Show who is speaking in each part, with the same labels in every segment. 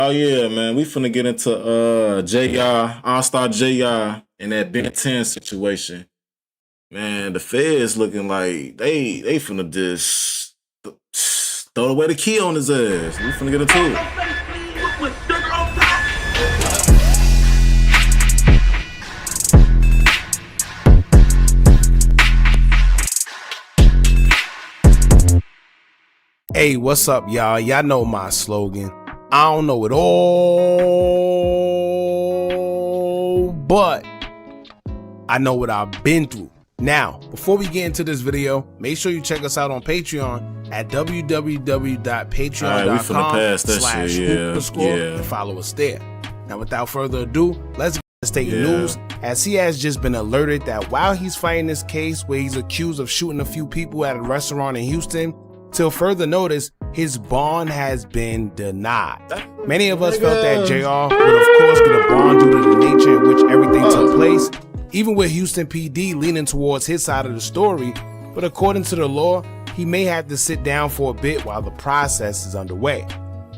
Speaker 1: Oh yeah, man. We finna get into JR, Allstar JR and that Ben 10 situation. Man, the feds looking like they finna just throw away the key on his ass. We finna get into it.
Speaker 2: Hey, what's up, y'all? Y'all know my slogan. I don't know it all, but I know what I've been through. Now, before we get into this video, make sure you check us out on Patreon at www.patreon.com/hoop_score and follow us there. Now, without further ado, let's get to state news, as he has just been alerted that while he's fighting this case where he's accused of shooting a few people at a restaurant in Houston, till further notice, his bond has been denied. Many of us felt that JR would of course get a bond due to the nature in which everything took place, even with Houston PD leaning towards his side of the story, but according to the law, he may have to sit down for a bit while the process is underway.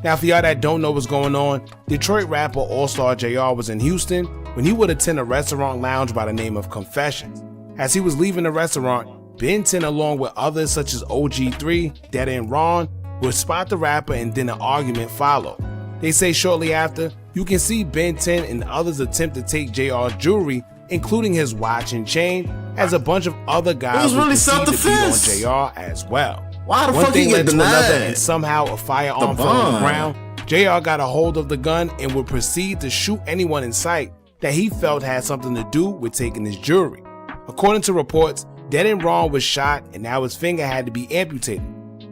Speaker 2: Now, for y'all that don't know what's going on, Detroit rapper Allstar JR was in Houston when he would attend a restaurant lounge by the name of Confessions. As he was leaving the restaurant, Ben 10 along with others such as OG3, Dead and Ron would spot the rapper and then an argument followed. They say shortly after, you can see Ben 10 and others attempt to take JR's jewelry, including his watch and chain, as a bunch of other guys would proceed to beat on JR as well.
Speaker 1: Why the
Speaker 2: One
Speaker 1: fuck
Speaker 2: thing
Speaker 1: he
Speaker 2: led
Speaker 1: get
Speaker 2: to another,
Speaker 1: denied?
Speaker 2: and somehow a firearm fell on the ground. JR got a hold of the gun and would proceed to shoot anyone in sight that he felt had something to do with taking his jewelry. According to reports, Dead and Ron was shot and now his finger had to be amputated.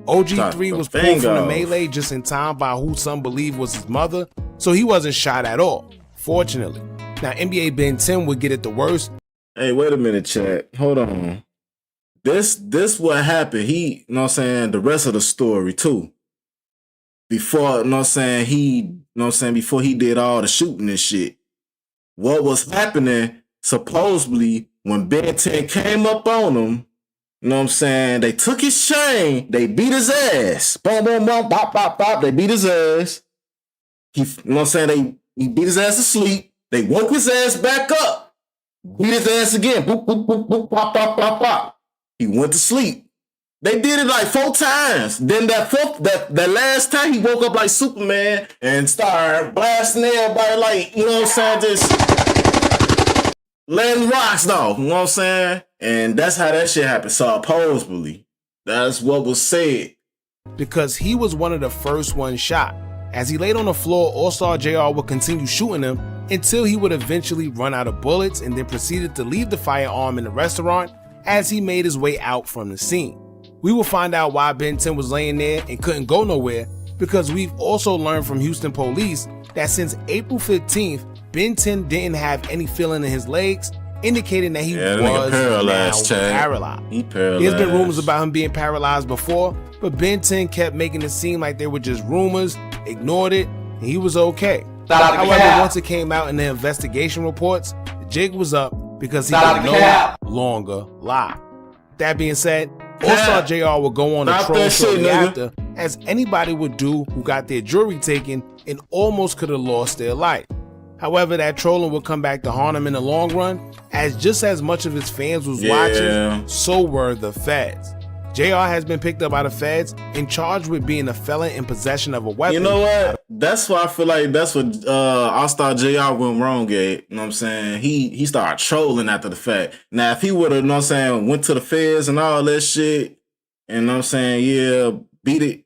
Speaker 2: OG3 was pulled from the melee just in time by who some believe was his mother, so he wasn't shot at all, fortunately. Now, NBA Ben 10 would get it the worst.
Speaker 1: Hey, wait a minute, chat. Hold on. This what happened. He, you know what I'm saying, the rest of the story too. Before, you know what I'm saying, before he did all the shooting and shit. What was happening, supposedly, when Ben 10 came up on him, you know what I'm saying, they took his chain, they beat his ass. Boom, boom, boom, bop, bop, bop, they beat his ass. He, you know what I'm saying, he beat his ass to sleep. They woke his ass back up. Beat his ass again. Boop, boop, boop, boop, pop, pop, pop, pop. He went to sleep. They did it like 4 times. Then that last time he woke up like Superman and started blasting everybody like, you know what I'm saying, just letting rocks though, you know what I'm saying? And that's how that shit happened. Supposedly. That's what was said.
Speaker 2: Because he was one of the first ones shot. As he laid on the floor, Allstar JR would continue shooting him until he would eventually run out of bullets and then proceeded to leave the firearm in the restaurant as he made his way out from the scene. We will find out why Ben 10 was laying there and couldn't go nowhere, because we've also learned from Houston police that since April 15th, Ben 10 didn't have any feeling in his legs, indicating that he was paralyzed.
Speaker 1: He paralyzed.
Speaker 2: There's been rumors about him being paralyzed before, but Ben 10 kept making it seem like they were just rumors, ignored it, and he was okay. However, once it came out in the investigation reports, the jig was up because he could no longer lie. That being said, Allstar JR will go on a troll shortly after, as anybody would do who got their jewelry taken and almost could have lost their life. However, that trolling would come back to haunt him in the long run, as just as much of his fans was watching, so were the feds. JR has been picked up by the feds and charged with being a felon in possession of a weapon.
Speaker 1: You know what? That's why I feel like that's what Allstar JR went wrong at. You know what I'm saying? He started trolling after the fact. Now, if he would have, you know what I'm saying, went to the feds and all that shit, and you know what I'm saying, yeah, beat it,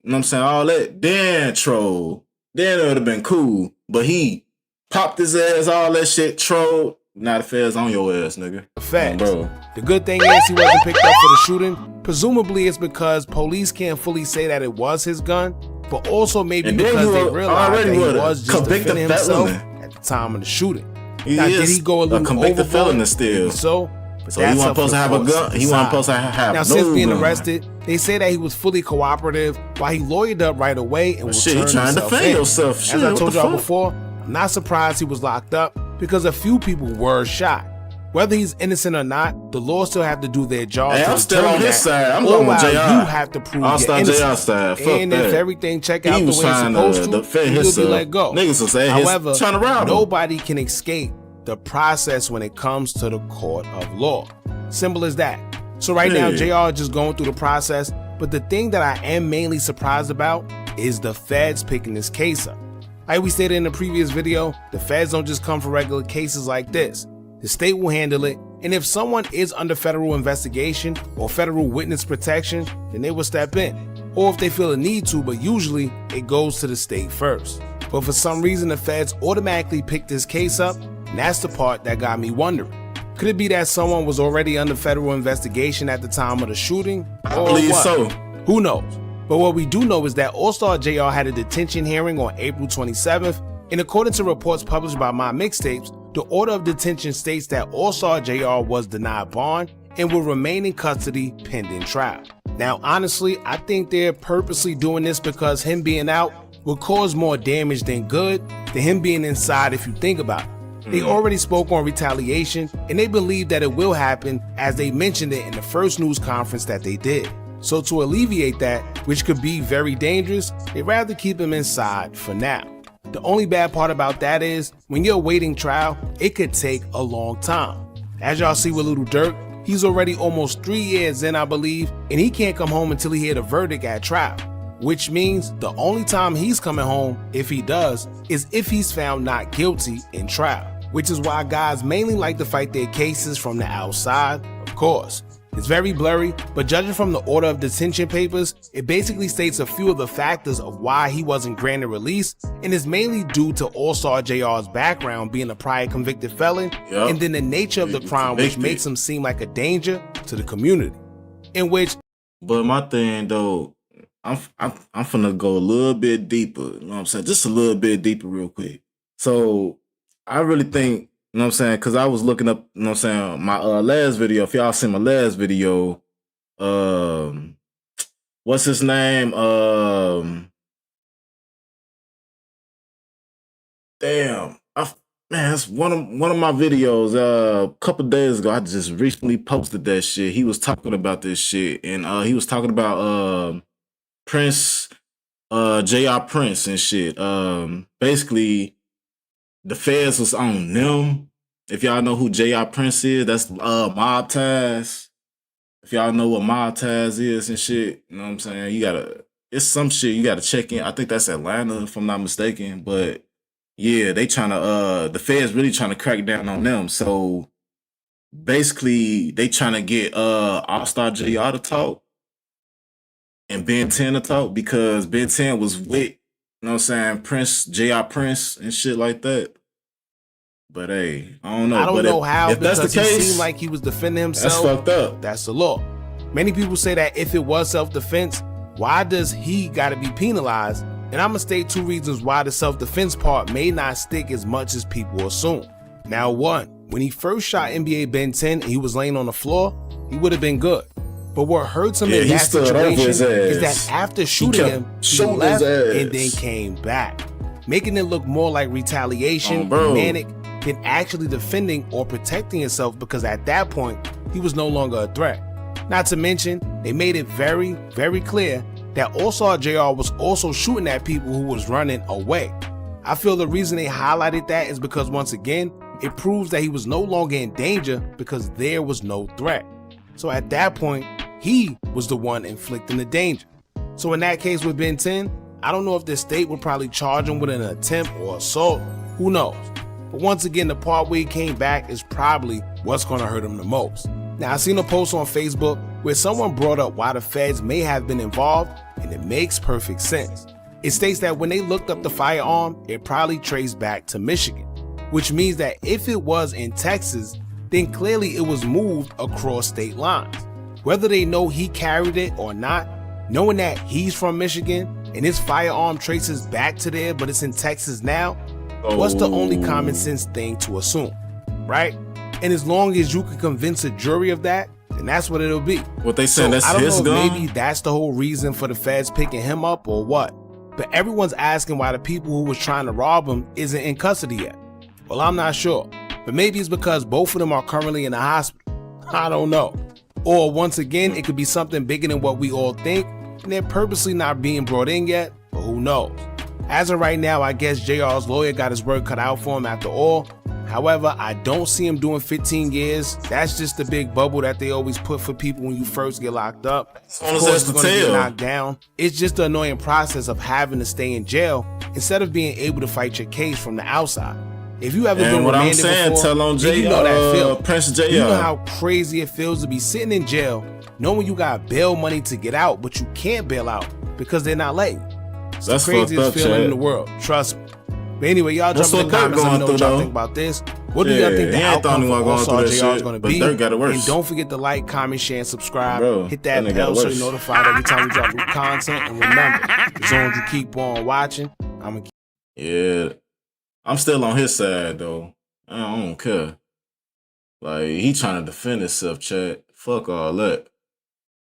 Speaker 1: you know what I'm saying, all that, then troll. Then it would have been cool. But he popped his ass, all that shit, trolled. Now the feds on your ass, nigga.
Speaker 2: Facts. Bro. The good thing is he wasn't picked up for the shooting. Presumably it's because police can't fully say that it was his gun, but also maybe because they realized that he was just defending himself at the time of the shooting. Now, did he go a little
Speaker 1: convicted felon still?
Speaker 2: So
Speaker 1: he wasn't supposed to have a gun. He wasn't supposed to have
Speaker 2: now, since being arrested, they say that he was fully cooperative while he lawyered up right away and was trying to defend himself. As I told y'all before, I'm not surprised he was locked up because a few people were shot. Whether he's innocent or not, the law still have to do their job.
Speaker 1: Hey,
Speaker 2: to
Speaker 1: I'm still on his side. I'm
Speaker 2: or
Speaker 1: going with JR.
Speaker 2: You have to prove
Speaker 1: Allstar
Speaker 2: your
Speaker 1: JR side. Fuck
Speaker 2: and
Speaker 1: that.
Speaker 2: if everything check out the way it's supposed to,
Speaker 1: he'll
Speaker 2: be let go.
Speaker 1: Niggas will say
Speaker 2: however,
Speaker 1: trying to rob him.
Speaker 2: Nobody can escape the process when it comes to the court of law. Simple as that. So right now, JR is just going through the process. But the thing that I am mainly surprised about is the feds picking this case up. Like we stated in the previous video, the feds don't just come for regular cases like this. The state will handle it, and if someone is under federal investigation or federal witness protection, then they will step in. Or if they feel a need to, but usually it goes to the state first. But for some reason, the feds automatically picked this case up, and that's the part that got me wondering. Could it be that someone was already under federal investigation at the time of the shooting?
Speaker 1: I believe so.
Speaker 2: Who knows? But what we do know is that Allstar JR had a detention hearing on April 27th, and according to reports published by My Mixtapes, the order of detention states that Allstar JR was denied bond and will remain in custody pending trial. Now, honestly, I think they're purposely doing this because him being out will cause more damage than good than him being inside if you think about it. They already spoke on retaliation, and they believe that it will happen as they mentioned it in the first news conference that they did. So to alleviate that, which could be very dangerous, they'd rather keep him inside for now. The only bad part about that is, when you're awaiting trial, it could take a long time. As y'all see with Little Dirk, he's already almost 3 years in, I believe, and he can't come home until he hears a verdict at trial. Which means the only time he's coming home, if he does, is if he's found not guilty in trial. Which is why guys mainly like to fight their cases from the outside, of course. It's very blurry, but judging from the order of detention papers, it basically states a few of the factors of why he wasn't granted release, and is mainly due to Allstar JR's background being a prior convicted felon, and then the nature of the crime, which makes him seem like a danger to the community. In which,
Speaker 1: but my thing though, I'm finna go a little bit deeper. You know what I'm saying? Just a little bit deeper, real quick. So I really think. You know what I'm saying? Because I was looking up, you know what I'm saying, my last video. If y'all seen my last video, what's his name? Damn. Man, that's one of my videos. A couple days ago, I just recently posted that shit. He was talking about this shit. And he was talking about Prince, JR Prince and shit. Basically, the feds was on them. If y'all know who JR Prince is, that's Mob Ties. If y'all know what Mob Ties is and shit, you know what I'm saying? It's some shit you gotta check in. I think that's Atlanta, if I'm not mistaken. But yeah, they trying to, the feds really trying to crack down on them. So basically, they trying to get Allstar JR to talk and Ben 10 to talk, because Ben 10 was with, you know what I'm saying, Prince, JR Prince and shit like that. But hey, I don't know.
Speaker 2: I don't know how,
Speaker 1: if that's the case,
Speaker 2: he seemed like he was defending himself.
Speaker 1: That's fucked up.
Speaker 2: That's the law. Many people say that if it was self-defense, why does he gotta be penalized? And I'm gonna state 2 reasons why the self-defense part may not stick as much as people assume. Now, 1, when he first shot NBA Ben 10 and he was laying on the floor, he would have been good. But what hurts him in that situation is that after shooting him, he left and then came back, making it look more like retaliation, manic, than actually defending or protecting himself, because at that point, he was no longer a threat. Not to mention, they made it very, very clear that Allstar JR was also shooting at people who was running away. I feel the reason they highlighted that is because, once again, it proves that he was no longer in danger because there was no threat. So at that point, he was the one inflicting the danger. So in that case with Ben 10, I don't know if the state would probably charge him with an attempt or assault, who knows. But once again, the part where he came back is probably what's gonna hurt him the most. Now, I seen a post on Facebook where someone brought up why the feds may have been involved, and it makes perfect sense. It states that when they looked up the firearm, it probably traced back to Michigan, which means that if it was in Texas, then clearly it was moved across state lines. Whether they know he carried it or not, knowing that he's from Michigan and his firearm traces back to there, but it's in Texas now, what's the only common sense thing to assume, right? And as long as you can convince a jury of that, then that's what it'll be.
Speaker 1: What they saying, that's his gun?
Speaker 2: I don't know if maybe that's the whole reason for the feds picking him up or what. But everyone's asking why the people who was trying to rob him isn't in custody yet. Well, I'm not sure. But maybe it's because both of them are currently in the hospital. I don't know. Or once again, it could be something bigger than what we all think, and they're purposely not being brought in yet, but who knows. As of right now, I guess JR's lawyer got his work cut out for him after all. However, I don't see him doing 15 years. That's just the big bubble that they always put for people when you first get locked up. Of course, it's going to get knocked down. It's just the annoying process of having to stay in jail instead of being able to fight your case from the outside. If you ever been remanded before,
Speaker 1: tell on
Speaker 2: you know that feeling.
Speaker 1: Prince JR.
Speaker 2: You know how crazy it feels to be sitting in jail, knowing you got bail money to get out, but you can't bail out because they're not letting you. It's the craziest feeling in the world. Trust me. But anyway, y'all jump in the comments. Let me know what y'all think about this. What do y'all think the outcome for Allstar JR is going to be? And don't forget to like, comment, share, and subscribe. Hit that bell so you're notified every time we drop new content. And remember, as long as you keep on watching, I'm going to keep.
Speaker 1: Yeah. I'm still on his side, though. I don't care. Like, he trying to defend himself, chat. Fuck all that.